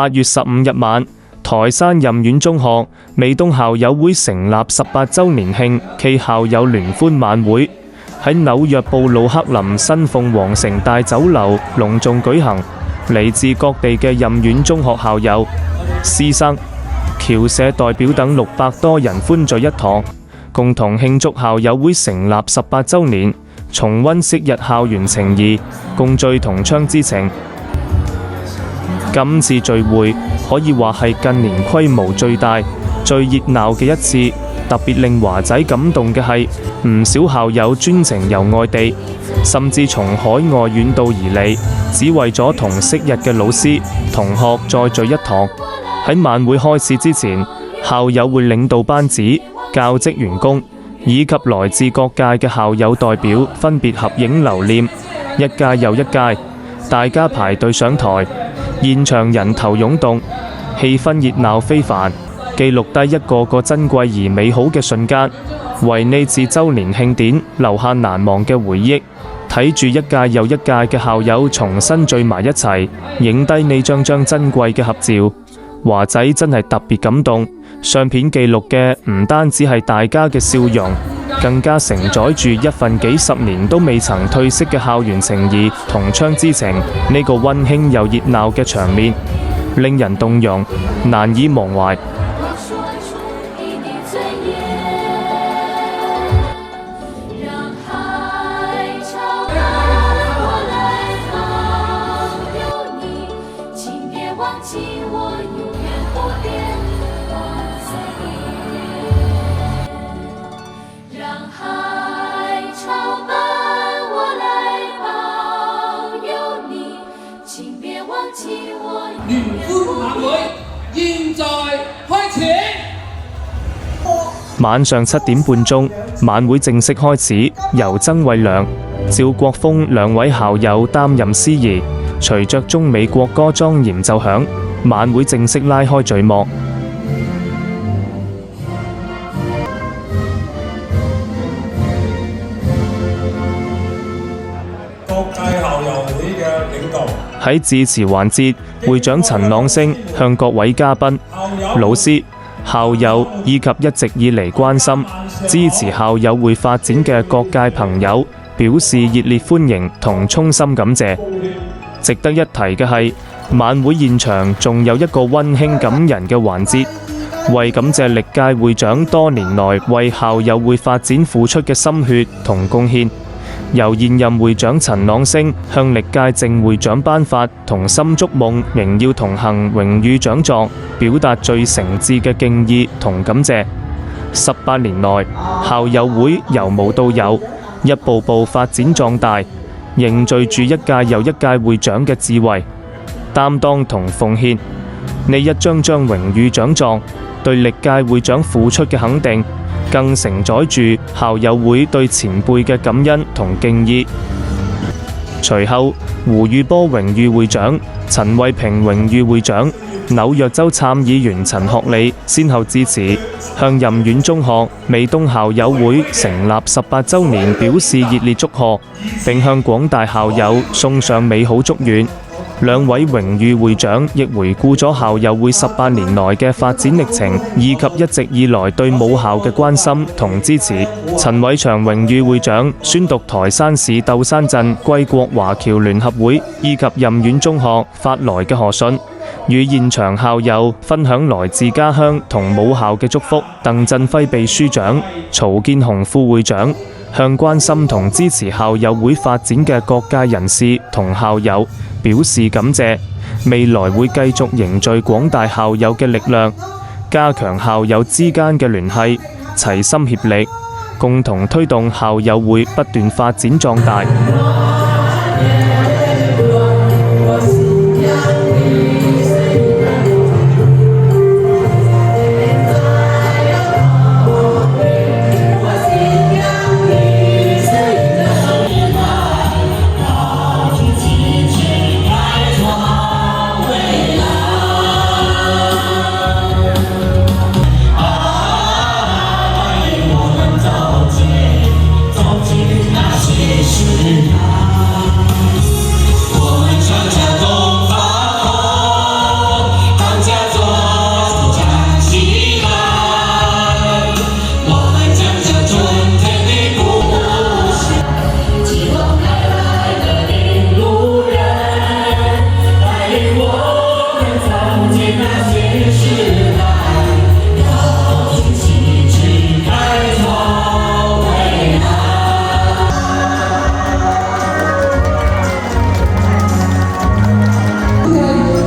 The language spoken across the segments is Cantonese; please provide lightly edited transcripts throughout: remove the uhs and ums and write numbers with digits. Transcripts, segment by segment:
8月15日晚，台山任苑中學美東校友會成立18週年慶暨校友聯歡晚會喺紐約布魯克林新鳳凰城大酒樓隆重舉行。嚟自各地嘅任苑中學校友、師生、僑社代表等600多人歡聚一堂，共同慶祝校友會成立18週年，重溫昔日校園情誼，共聚同窗之情。今次聚會可以話係近年規模最大、最熱鬧嘅一次。特別令華仔感動嘅係，唔少校友專程由外地，甚至從海外遠道而嚟，只為咗同昔日嘅老師、同學再聚一堂。喺晚會開始之前，校友會領導班子、教職員工以及來自各界嘅校友代表分別合影留念，一屆又一屆，大家排隊上台，現場人頭湧動，氣氛熱鬧非凡。記錄低一個個珍貴而美好嘅瞬間，為呢次週年慶典留下難忘嘅回憶。睇住一屆又一屆嘅校友重新聚埋一齊，影低呢張張珍貴嘅合照，華仔真係特別感動。相片記錄嘅唔單止係大家嘅笑容，更加承載住一份幾十年都未曾褪色嘅校園情誼同窗之情。呢個溫馨又熱鬧嘅場面，令人動容，難以忘懷。聯歡晚會現在開始。晚上7點半鐘，晚會正式開始，由曾偉良、趙國峰兩位校友擔任司儀，隨着中美國歌莊嚴奏響，晚會正式拉開序幕。各界校友會嘅領導喺致辭環節，會長陳朗升向各位嘉賓、老師、校友以及一直以嚟關心、支持校友會發展嘅各界朋友表示熱烈歡迎同衷心感謝。值得一提嘅係，晚會現場仲有一個溫馨感人嘅環節，為感謝歷屆會長多年來為校友會發展付出嘅心血同貢獻，由現任會長陳朗升向歷屆正會長頒發同心築夢榮耀同行榮譽獎狀，表達最誠摯嘅敬意同感謝。18年內，校友會由無到有，一步步發展壯大，凝聚住一屆又一屆會長嘅智慧、擔當同奉獻。呢一張張榮譽獎狀對歷屆會長付出嘅肯定，更承載住校友會對前輩嘅感恩同敬意。隨後，胡宇波榮譽會長、陳慧平榮譽會長、紐約州參議員陳學理先後致辭，向任苑中學美東校友會成立18週年表示熱烈祝賀，並向廣大校友送上美好祝願。兩位榮譽會長亦回顧咗校友會18年來嘅發展歷程，以及一直以來對母校嘅關心同支持。陳偉祥榮譽會長宣讀台山市鬥山鎮貴國華僑聯合會以及任苑中學發來嘅賀信，與現場校友分享來自家鄉同母校嘅祝福。鄧振輝秘書長、曹建雄副會長向關心同支持校友會發展嘅各界人士同校友表示感謝，未來會繼續凝聚廣大校友嘅力量，加強校友之間嘅聯繫，齊心協力，共同推動校友會不斷發展壯大。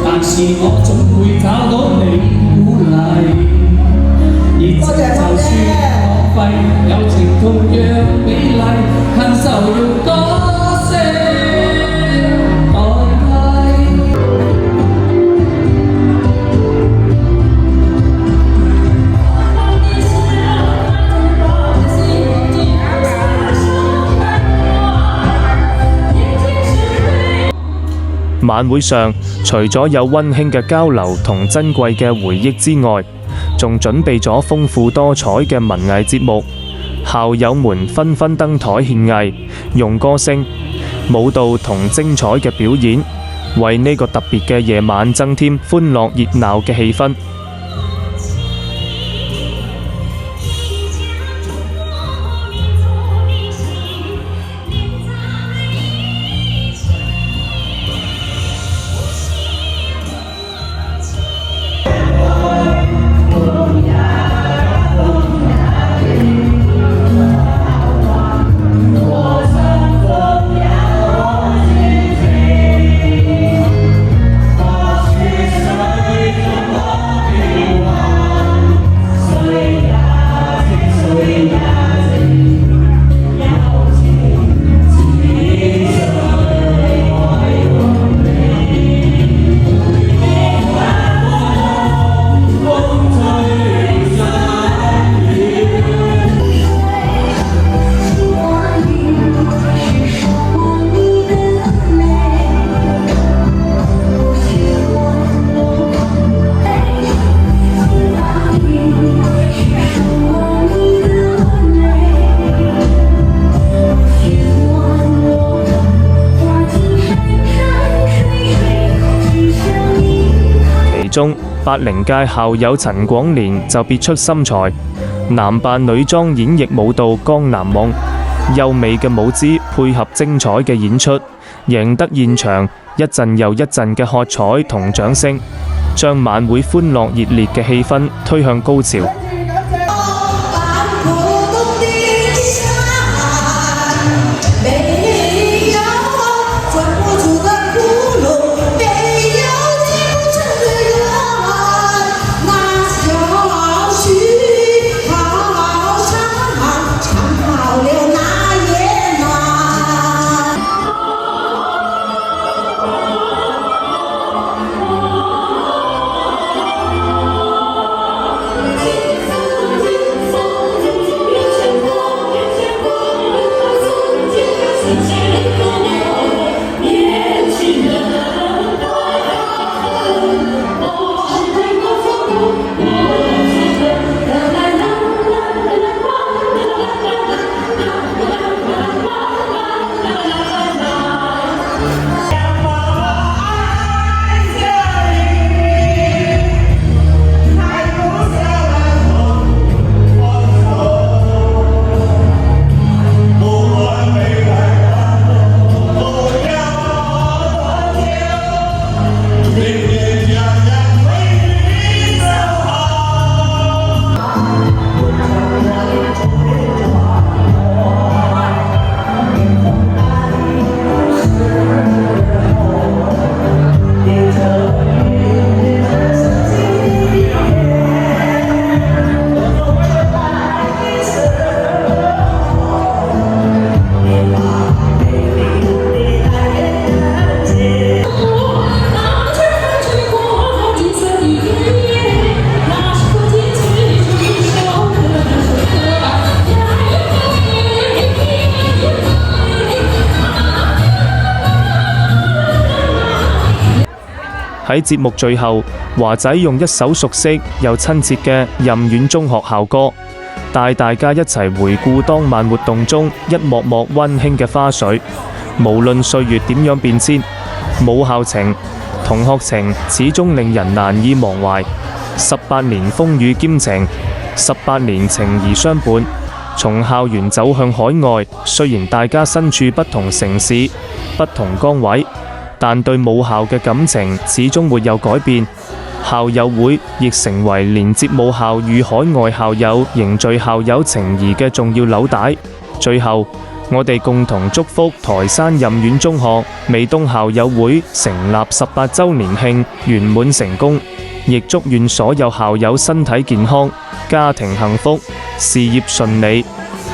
但是我總會找到你鼓勵，而這就算浪費，友情同樣美麗，恨就用歌聲代替。晚會上，除咗有溫馨嘅交流同珍貴嘅回憶之外，仲準備咗豐富多彩嘅文藝節目。校友們紛紛登台獻藝，用歌聲、舞蹈同精彩嘅表演，為呢個特別嘅夜晚增添歡樂熱鬧嘅氣氛。中80屆校友陳廣年就別出心裁，男扮女裝演繹舞蹈《江南夢》，優美嘅舞姿配合精彩嘅演出，贏得現場一陣又一陣嘅喝彩同掌聲，將晚會歡樂熱烈嘅氣氛推向高潮。喺節目最後，華仔用一首熟悉又親切嘅任縣中學校歌，帶大家一齊回顧當晚活動中一幕幕溫馨嘅花絮。無論歲月點樣變遷，母校情、同學情始終令人難以忘懷。18年風雨兼程，18年情誼相伴。從校園走向海外，雖然大家身處不同城市、不同崗位，但對母校嘅感情始終沒有改變。校友會亦成為連接母校與海外校友、凝聚校友情誼嘅重要紐帶。最後，我哋共同祝福台山任苑中學美東校友會成立18週年慶圓滿成功，亦祝願所有校友身體健康、家庭幸福、事業順利。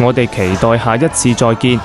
我哋期待下一次再見。